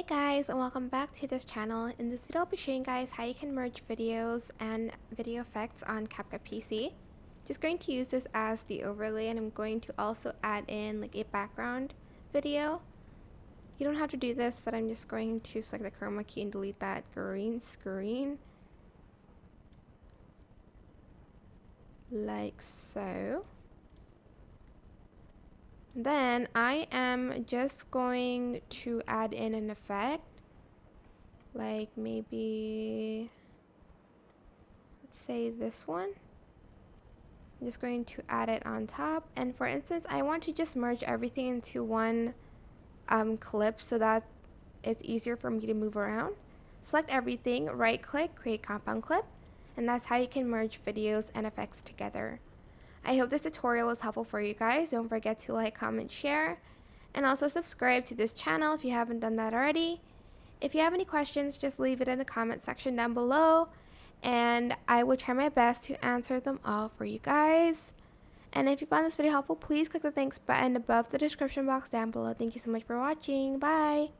Hey guys, and welcome back to this channel. In this video I'll be showing you guys how you can merge videos and video effects on CapCut PC. Just going to use this as the overlay, and I'm going to also add in like a background video. You don't have to do this, but I'm just going to select the chroma key and delete that green screen like so. Then I am just going to add in an effect, like maybe, let's say this one. I'm just going to add it on top, and for instance I want to just merge everything into one clip so that it's easier for me to move around. Select everything, right click, create compound clip, and that's how you can merge videos and effects together. I hope this tutorial was helpful for you guys. Don't forget to like, comment, share, and also subscribe to this channel if you haven't done that already. If you have any questions, just leave it in the comment section down below, and I will try my best to answer them all for you guys. And if you found this video helpful, please click the thanks button above the description box down below. Thank you so much for watching. Bye!